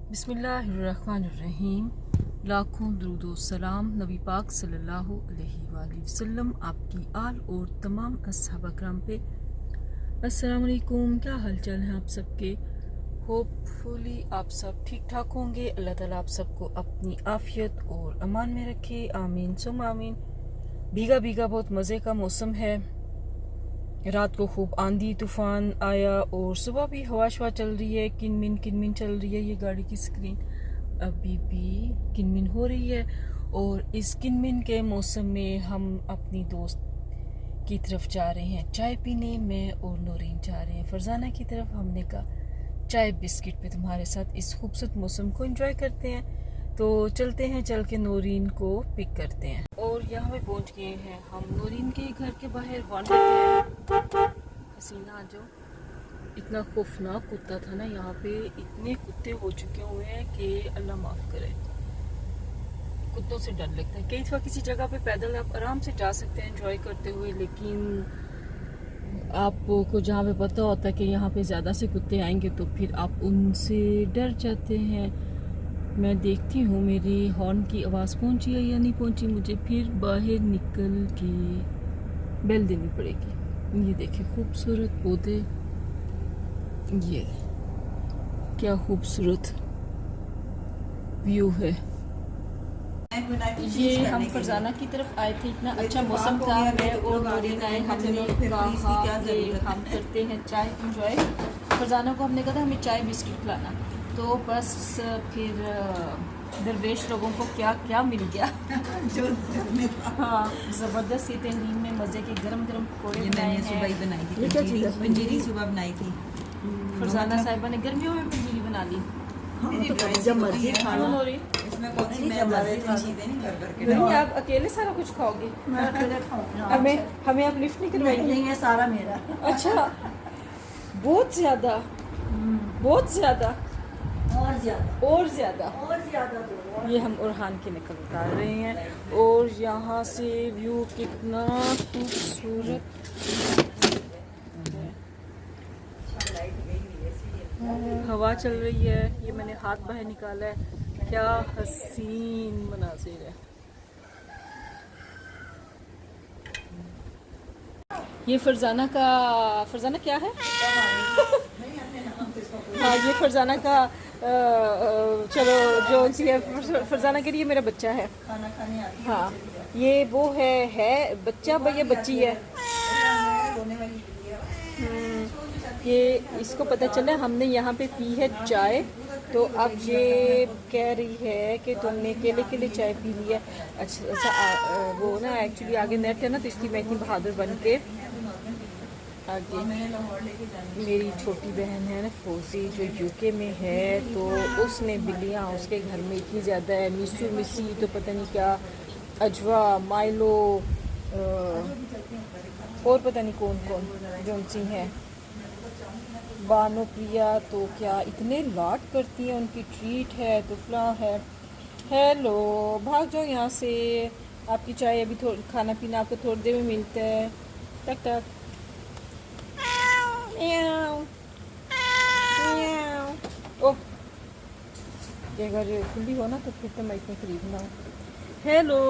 बिस्मिल्लाहिर्रहमानिर्रहीम। लाखों दुरूद सलाम नबी पाक सल्लल्लाहु अलैहि वसल्लम आपकी आल और तमाम अस्हाब अकराम पे। अस्सलाम वालेकुम, क्या हाल चाल है आप सबके। होपफुली आप सब ठीक ठाक होंगे। अल्लाह ताला आप सबको अपनी आफियत और अमान में रखे, आमीन सुम आमीन। भीगा भीगा बहुत मज़े का मौसम है। रात को खूब आंधी तूफान आया और सुबह भी हवा शवा चल रही है। किनमिन चल रही है। ये गाड़ी की स्क्रीन अभी भी किनमिन हो रही है। और इस किनमिन के मौसम में हम अपनी दोस्त की तरफ जा रहे हैं चाय पीने। मैं और नूरीन जा रहे हैं फरजाना की तरफ। हमने कहा चाय बिस्किट पे तुम्हारे साथ इस खूबसूरत मौसम को एंजॉय करते हैं। तो चलते हैं, चल के नूरीन को पिक करते हैं। और यहाँ पे पहुँच गए हैं हम। नूरीन के घर के बाहर हॉर्न देते हैं। हसीना जो इतना खौफनाक कुत्ता था ना, यहाँ पे इतने कुत्ते हो चुके हुए हैं कि अल्लाह माफ़ करे। कुत्तों से डर लगता है। कई दफ़ा किसी जगह पे पैदल आप आराम से जा सकते हैं एंजॉय करते हुए, लेकिन आपको जहाँ पे पता होता है कि यहाँ पे ज़्यादा से कुत्ते आएंगे तो फिर आप उनसे डर जाते हैं। मैं देखती हूँ मेरी हॉर्न की आवाज़ पहुँची है या नहीं पहुँची। मुझे फिर बाहर निकल के बेल देनी पड़ेगी। ये देखिए खूबसूरत पौधे, ये क्या खूबसूरत व्यू है। ये हम फरजाना की तरफ आए थे, इतना अच्छा मौसम था। मैं और नूरीन आए, हमने कहा कि हम करते हैं चाय एंजॉय। फरजाना को हमने कहा था हमें चाय बिस्किट खिलाना, तो बस फिर दरवेश लोगों को क्या क्या मिल गया जो हाँ ज़बरदस्त। तहरीन में मज़े के गरम गरम पकौड़े बनाए हैं। सुबह बनाई थी पंजीरी, सुबह बनाई थी फरजाना साहिबा ने गर्मियों में पंजीरी बना ली। जब मर्जी खाना। इसमें कौन सी मैं चीजें नहीं कर करके नहीं, आप अकेले सारा कुछ खाओगे। मैं अकेले खाऊंगा। हमें आप लिफ्ट नहीं करवाएंगे? नहीं, ये सारा मेरा। अच्छा, बहुत ज्यादा, बहुत ज्यादा और ज्यादा और ज्यादा और ज्यादा दो। ये हम उरहान की निकल उतार रहे हैं। और यहाँ से व्यू कितना खूबसूरत। हवा चल रही है। ये मैंने हाथ बाहर निकाला है। क्या हसीन मनाजिर है। ये फरजाना क्या है? हाँ, ये फरजाना का चलो जो सी है। फरजाना के लिए मेरा बच्चा है। खाना खाने आती है। हाँ, ये वो है बच्चा भैया बच्ची है। रोने वाली ये इसको पता चला हमने यहाँ पे पी है चाय, तो अब ये कह रही है कि तुमने के लिए चाय पी ली है। अच्छा वो ना एक्चुअली आगे नेट है ना, तो इसलिए मैं इतनी बहादुर बन के आगे। मेरी छोटी बहन है ना फौजी, जो यूके में है, तो उसने बिल्लियाँ उसके घर में इतनी ज़्यादा है। मिसू मिसी तो पता नहीं क्या, अजवा माइलो और पता नहीं कौन कौन जो सी हैं। बानो प्रिया तो क्या इतने लाड करती हैं। उनकी ट्रीट है तो फ्ला है। हेलो, भाग जाओ यहाँ से। आपकी चाय अभी खाना पीना आपको थोड़ी देर में मिलता है। टक टक ओह, ये अगर खुली हो ना तो फिर तो मैं इतनी करीब ना हूँ। Hello,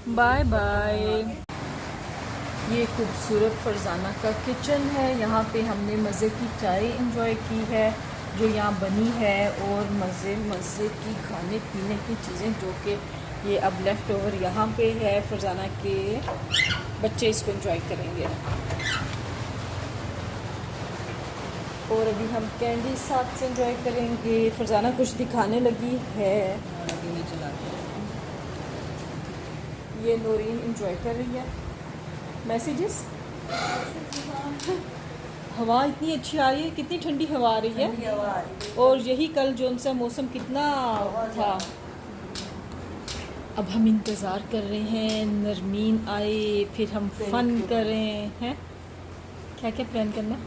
bye bye. ये खूबसूरत फरजाना का किचन है। यहाँ पे हमने मज़े की चाय एंजॉय की है जो यहाँ बनी है, और मज़े की खाने पीने की चीज़ें जो कि ये अब लेफ़्ट ओवर यहाँ पे है। फरजाना के बच्चे इसको एंजॉय करेंगे। और अभी हम कैंडी साथ से एंजॉय करेंगे। फरजाना कुछ दिखाने लगी है। ये नूरीन एंजॉय कर रही है मैसेजेस। हवा इतनी अच्छी आ रही है, कितनी ठंडी हवा आ रही है। और यही कल जो उनसा मौसम कितना था। अब हम इंतज़ार कर रहे हैं नरमीन आए, फिर हम फन कर रहे हैं। क्या क्या प्लान करना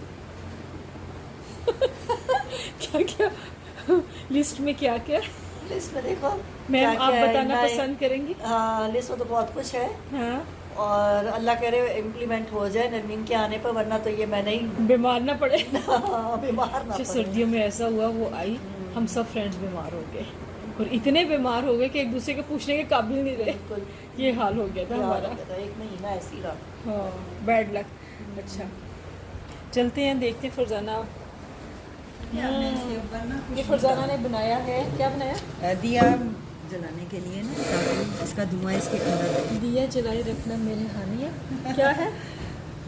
क्या क्या लिस्ट में क्या क्या लिस्ट में देखो मैम आप बताना पसंद करेंगी। हाँ, लिस्ट में तो बहुत कुछ है। हाँ, और अल्लाह करे इम्प्लीमेंट हो जाए नरमीन के आने पर, वरना तो ये मैं नहीं बीमार ना पड़े। बीमार ना अच्छा, पड़े। सर्दियों में ऐसा हुआ, वो आई, हम सब फ्रेंड्स बीमार हो गए और इतने बीमार हो गए कि एक दूसरे के पूछने के काबिल नहीं रहे। बिल्कुल ये हाल हो गया था हमारा। एक महीना ऐसे ही रहा। हाँ, बैड लक। अच्छा, चलते हैं, देखते हैं फरजाना। ये फरजाना ने बनाया है, क्या बनाया? दिया जलाने के लिए ना, ताकि इसका धुआं इसके अंदर। दिया जलाए रखना मेरे हानिया, क्या है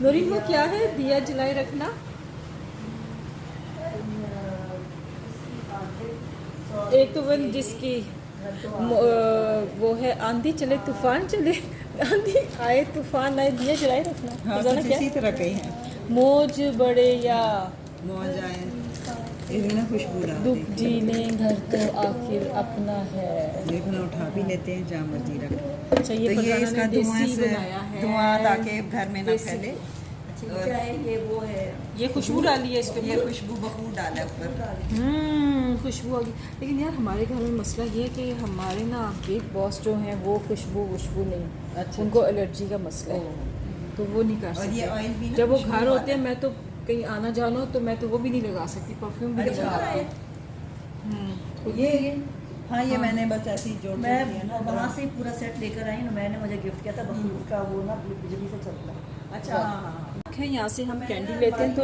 नूरीन, वो क्या है दिया जलाए रखना? एक तो वन जिसकी वो है आंधी चले तूफान चले, आंधी आए तूफान आए, दिया जलाए रखना। फरजाना क्या? इसी तरह के हैं। मौज बड़े या मौज आए, इसमें ना खुशबू डालते दुख हैं। जीने घर तो आखिर अपना है। देखो ना, उठा भी लेते हैं जहाँ मर्जी रख। अच्छा, ये तो ये फरजाना इसका ने धुआं देसी से बनाया है, धुआं ताकि घर में ना देसी। फैले। अच्छा, क्या है ये? वो है ये खुशबू डाली है इसके ये ऊपर। खुशबू बखूर डाला है ऊपर। खुशबू आ गई। लेकिन यार हमारे घर में मसला ये है कि हमारे ना बिग बॉस जो हैं वो खुशबू नहीं, अच्छा, उनको एलर्जी का मसला है, तो वो नहीं कर और ये सकते। ऑयल भी ना जब वो खुशबू घर वाला होते हैं, मैं तो कहीं आना जाना हो तो मैं तो वो भी नहीं लगा सकती, परफ्यूम भी नहीं अच्छा, लगा है। सकती। ये हाँ, ये मैंने बस ऐसे ही जोड़ मैं दिया ना वहाँ से ही पूरा सेट लेकर आई ना, मैंने मुझे गिफ्ट किया था बखूर का, वो ना बिजली से चलता है। अच्छा, हाँ। है, यहाँ से हम कैंडी लेते हैं तो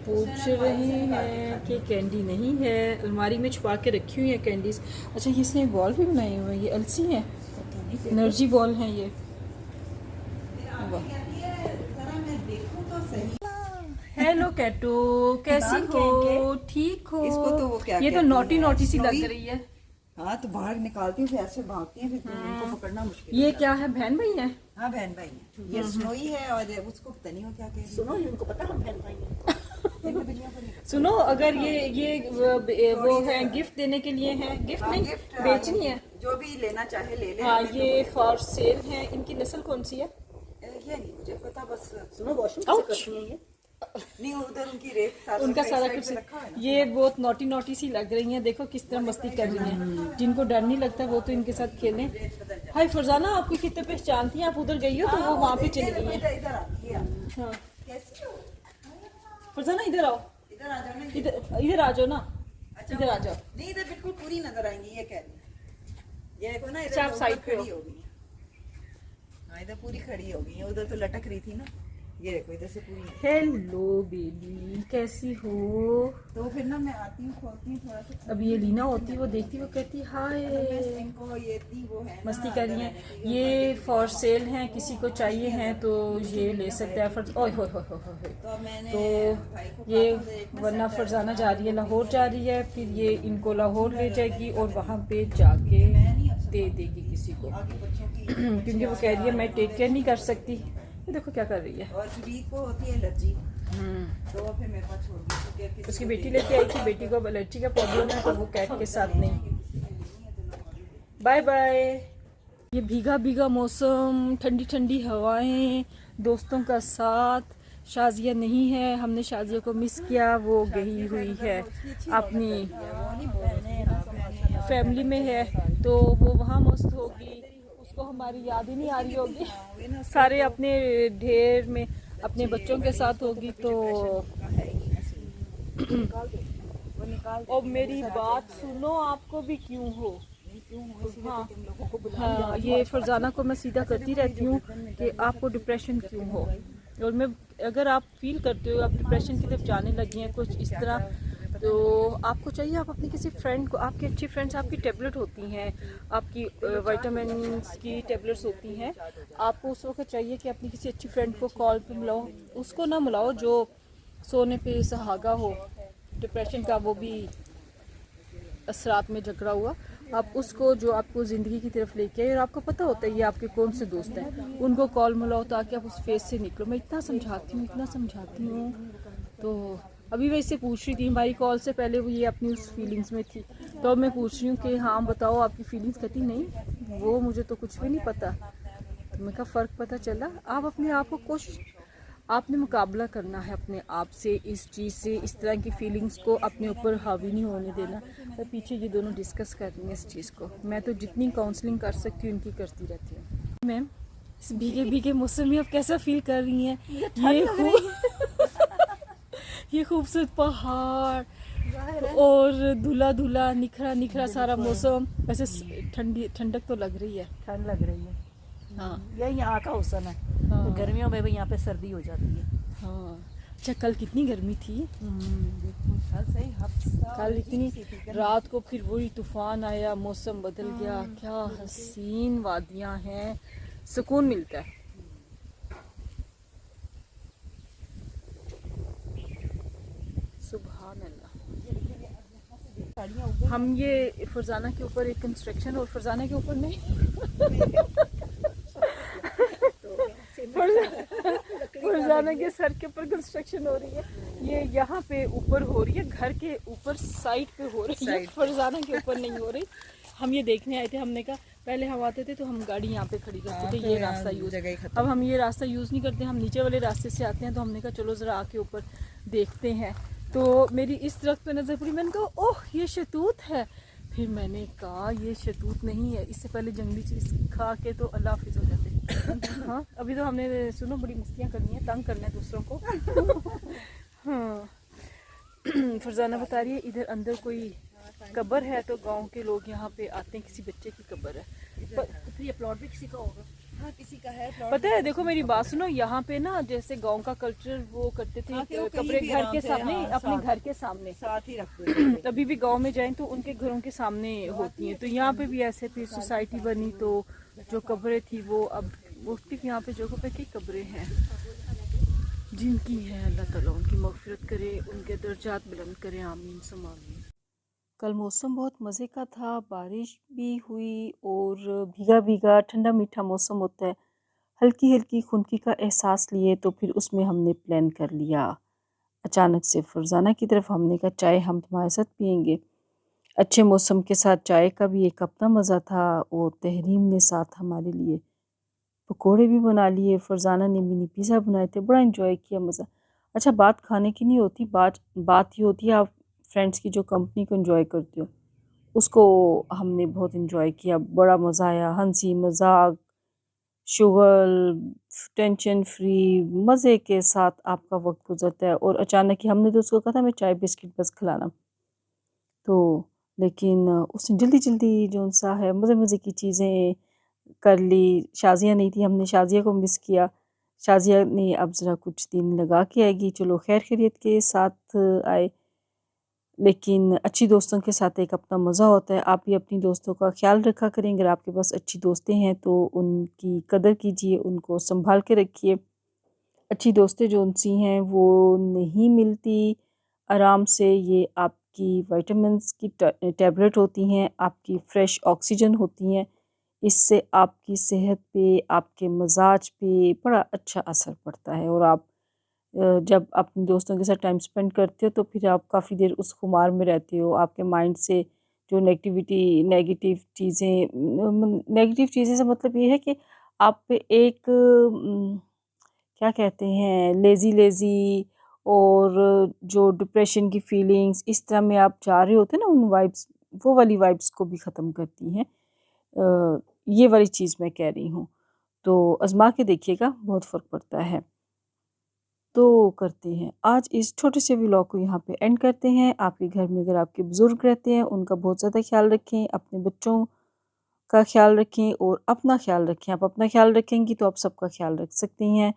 पूछ रहे हैं कि कैंडी नहीं है, अलमारी में छुपा के रखी हुई है कैंडीज। अच्छा, ये इसने बॉल भी बनाए हुए हैं, ये अलसी हैं, एनर्जी बॉल हैं ये। हेलो कैटो, कैसी नाम हो? क्या ठीक हो? इसको तो वो क्या ये तो कहते नोटी हैं? नोटी सी लग स्नोई? रही है। हाँ, तो बाहर निकालती हूँ, फिर ऐसे भागती हैं, फिर उनको पकड़ना मुश्किल ये होता क्या है, बहन भाई है? है। हाँ, बहन भाई है। ये स्नोई है और उसको पता नहीं हो क्या कहते हैं। सुनो, इनको पता हम बहन भाई हैं। इनको दुनिया को नहीं सुनो, अगर ये वो है गिफ्ट देने के लिए है, गिफ्ट हाँ, नहीं गिफ्ट बेचनी है। जो भी लेना चाहे ले ले। हाँ, हमें ये फॉर सेल है। इनकी नस्ल कौन सी है? तो ये नहीं मुझे पता, बस सुनो, वॉशरूम आउच। कैसे करती हैं ये? नहीं, उधर उनकी रेत सारा उनका इस सारा साइड कुछ पे रखा है ना। ये बहुत नोटी नोटी सी लग रही हैं, देखो किस तरह मस्ती कर रही हैं। जिनको डर नहीं लगता वो तो इनके साथ खेलें। हाय फरजाना, आपको कितने पहचानती हैं? आप उधर गई हो तो वो वहाँ पे चली गई है। इधर आती है। हाँ, कैसी हो? फरजाना इधर आओ, इधर आ जाओ ना। इधर आ जाओ ना, अच्छा, इधर आ जाओ। नहीं, इधर बिल्कुल पूरी नजर आएंगी, ये कह रही। ये देखो ना, अच्छा, आप इधर साइड पे खड़ी हो गई है। हाँ, इधर पूरी खड़ी हो गई है, उधर तो लटक रही थी ना। ये देखो, इधर से पूरी। हेलो बेबी, कैसी हो? तो फिर ना मैं आती हूँ, खोलती हूँ थोड़ा सा। अब ये लीना होती, वो देखती, वो कहती हाय, इनको ये थी वो है ना, मस्ती कर रही हैं। ये फॉर सेल हैं, किसी को चाहिए हैं तो ये ले सकते हैं। ओए होए होए होए होए। तो मैंने तो भाई को ये कहा था, एक में वरना सेट फरजाना कर जा रही है, लाहौर जा रही है, फिर ये इनको लाहौर ले जाएगी और वहाँ पे जाके दे देगी किसी को, आगे बच्चों की। क्योंकि वो कह रही है मैं टेक केयर नहीं कर सकती। ये देखो क्या कर रही है। और जुबीर को होती है एलर्जी, तो फिर मेरे पास छोड़ दी, क्योंकि किसी उसकी को बेटी देना लेके आई थी, बेटी को एलर्जी का प्रॉब्लम है तो वो कैट के साथ नहीं। Bye bye. ये भीगा भीगा मौसम, ठंडी ठंडी हवाएं, दोस्तों का साथ। शाजिया नहीं है, हमने शाजिया को मिस किया, वो गई हुई है अपनी फैमिली में है, तो वो वहाँ मस्त होगी, उसको हमारी याद ही नहीं आ रही होगी, सारे अपने ढेर में अपने बच्चों के साथ होगी। तो और मेरी बात सुनो, आपको भी क्यों हो? हाँ, हाँ, ये फरजाना को मैं सीधा करती रहती हूँ कि आपको डिप्रेशन क्यों हो, और मैं अगर आप फील करते हो आप डिप्रेशन की तरफ जाने लगी हैं कुछ इस तरह, तो आपको चाहिए आप अपनी किसी फ्रेंड को, आपकी अच्छी फ्रेंड्स आपकी टेबलेट होती हैं, आपकी विटामिन की टेबलेट्स होती हैं, आपको उस वक्त चाहिए कि अपनी किसी अच्छी फ्रेंड को कॉल पे बुलाओ, उसको ना बुलाओ जो सोने पे सहागा हो डिप्रेशन का, वो भी असरात में झगड़ा हुआ, आप उसको जो आपको ज़िंदगी की तरफ लेके आए और आपको पता होता है ये आपके कौन से दोस्त हैं, उनको कॉल मिलाओ ताकि आप उस फेज से निकलो। मैं इतना समझाती हूँ। तो अभी मैं इससे पूछ रही थी, हमारी कॉल से पहले वो ये अपनी उस फीलिंग्स में थी, तो मैं पूछ रही हूँ कि हाँ बताओ आपकी फीलिंग्स। कहती नहीं, वो मुझे तो कुछ भी नहीं पता। तो मैं कहा फ़र्क पता चला, आप अपने आप को कोशिश, आपने मुकाबला करना है अपने आप से, इस चीज़ से, इस तरह की फीलिंग्स को अपने ऊपर हावी नहीं होने देना। मैं पीछे ये दोनों डिस्कस कर रही हैं इस चीज़ को, मैं तो जितनी काउंसलिंग कर सकती हूँ उनकी करती रहती हूँ। मैम इस भीगे भीगे मौसम में आप कैसा फील कर रही हैं? ठंड ये लग रही ये खूबसूरत पहाड़ जाहिर है। और धुला धुला निखरा निखरा सारा मौसम, वैसे ठंडी ठंडक तो लग रही है। ठंड लग रही है। हाँ यही यहाँ का मौसम है। हाँ तो गर्मियों में भी यहाँ पे सर्दी हो जाती है। हाँ। अच्छा, कल कितनी गर्मी थी? कल सही हफ्ता कल इतनी, रात को फिर वही तूफान आया, मौसम बदल गया। क्या हसीन वादियां हैं, सुकून मिलता है। सुभान अल्लाह। हम ये फरजाना के ऊपर एक कंस्ट्रक्शन, और फरजाना के ऊपर नहीं फरजाना के सर के ऊपर कंस्ट्रक्शन हो रही है। ये यहाँ पे ऊपर हो रही है, घर के ऊपर साइड पे हो रही है, फरजाना के ऊपर नहीं हो रही। हम ये देखने आए थे, हमने कहा पहले हम आते थे तो हम गाड़ी यहाँ पे खड़ी करते थे, ये रास्ता यूज। अब हम ये रास्ता यूज़ नहीं करते, हम नीचे वाले रास्ते से आते हैं। तो हमने कहा चलो ज़रा आके ऊपर देखते हैं। तो मेरी इस दरख्त पे नज़र पड़ी, मैंने कहा ओह ये शतूत है। फिर मैंने कहा ये शतूत नहीं है, इससे पहले जंगली चीज़ खा के तो अल्लाह हाफिज़ हो जाते। हाँ, अभी तो हमने सुनो बड़ी मस्तियाँ करनी है, तंग करना है दूसरों को। हाँ। फरजाना बता रही है इधर अंदर कोई कब्र है, तो गांव के लोग यहाँ पे आते हैं, किसी बच्चे की कब्र है। तो ये प्लॉट भी किसी का होगा। हाँ किसी का है प्लॉट। पता है, देखो मेरी बात सुनो, यहाँ पे ना जैसे गांव का कल्चर वो करते थे, हाँ, कि वो कहीं कब्रें भी घर आराम के से, सामने, हाँ, अपने साथ। घर के सामने। साथ ही रखते थे। अभी भी गांव में जाएं तो उनके घरों के सामने होती हैं। तो यहाँ पे भी ऐसे फिर सोसाइटी बनी, तो जो कब्रें थी वो अब मुख्तलिफ यहाँ पे जगहों पे की कब्रें हैं जिनकी है। अल्लाह ताला उनकी मग़फ़िरत करे, उनके दर्जात बुलंद करे, आमीन सुम्मा आमीन। कल मौसम बहुत मज़े का था, बारिश भी हुई और भीगा भीगा ठंडा मीठा मौसम होता है। हल्की हल्की खुनकी का एहसास लिए तो फिर उसमें हमने प्लान कर लिया। अचानक से फरजाना की तरफ, हमने कहा चाय हम तुम्हारे साथ पियेंगे। अच्छे मौसम के साथ चाय का भी एक अपना मज़ा था, और तहरीम ने साथ हमारे लिए पकोड़े भी बना लिए। फरजाना ने मिनी पिज़्ज़ा बनाए थे, बड़ा इन्जॉय किया, मज़ा। अच्छा, बात खाने की नहीं होती, बात ये होती है आप फ्रेंड्स की जो कंपनी को इन्जॉय करते हो, उसको हमने बहुत इन्जॉय किया, बड़ा मज़ा आया। हंसी मजाक, शुगल, टेंशन फ्री, मज़े के साथ आपका वक्त गुजरता है। और अचानक ही हमने तो उसको कहा था मैं चाय बिस्किट बस खिलाना, तो लेकिन उसने जल्दी जल्दी जो सा है मज़े मज़े की चीज़ें कर ली। शाज़िया नहीं थी, हमने शाज़िया को मिस किया। शाज़िया ने अब ज़रा कुछ दिन लगा के आएगी, चलो खैर खैरियत के साथ आए। लेकिन अच्छी दोस्तों के साथ एक अपना मज़ा होता है। आप भी अपनी दोस्तों का ख्याल रखा करें। अगर आपके पास अच्छी दोस्तें हैं तो उनकी कदर कीजिए, उनको संभाल के रखिए। अच्छी दोस्तें जो उनसी हैं वो नहीं मिलती आराम से। ये आपकी विटामिन्स की टैबलेट होती हैं, आपकी फ़्रेश ऑक्सीजन होती हैं। इससे आपकी सेहत पे, आपके मिजाज पे बड़ा अच्छा असर पड़ता है। और आप जब अपने दोस्तों के साथ टाइम स्पेंड करते हो तो फिर आप काफ़ी देर उस खुमार में रहते हो। आपके माइंड से जो नेगेटिव चीज़ें से मतलब ये है कि आप पे एक क्या कहते हैं, लेज़ी और जो डिप्रेशन की फीलिंग्स इस तरह में आप जा रहे होते हैं ना, उन वाइब्स, वो वाली वाइब्स को भी ख़त्म करती हैं। ये वाली चीज़ मैं कह रही हूँ, तो आज़मा के देखिएगा, बहुत फ़र्क पड़ता है। तो करते हैं आज इस छोटे से व्लॉग को यहाँ पे एंड करते हैं। आपके घर में अगर आपके बुज़ुर्ग रहते हैं, उनका बहुत ज़्यादा ख्याल रखें, अपने बच्चों का ख्याल रखें और अपना ख्याल रखें। आप अपना ख्याल रखेंगी तो आप सबका ख्याल रख सकती हैं।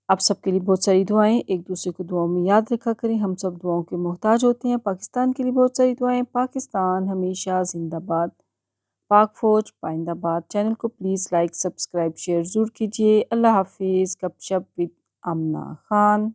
आप सबके लिए बहुत सारी दुआएं, एक दूसरे को दुआओं में याद रखा करें। हम सब दुआओं के मोहताज होते हैं। पाकिस्तान के लिए बहुत सारी दुआएं। पाकिस्तान हमेशा जिंदाबाद, पाक फ़ौज पाइंदाबाद। चैनल को प्लीज़ लाइक, सब्सक्राइब, शेयर ज़रूर कीजिए। अल्लाह हाफिज़। गपशप विद आमना खान।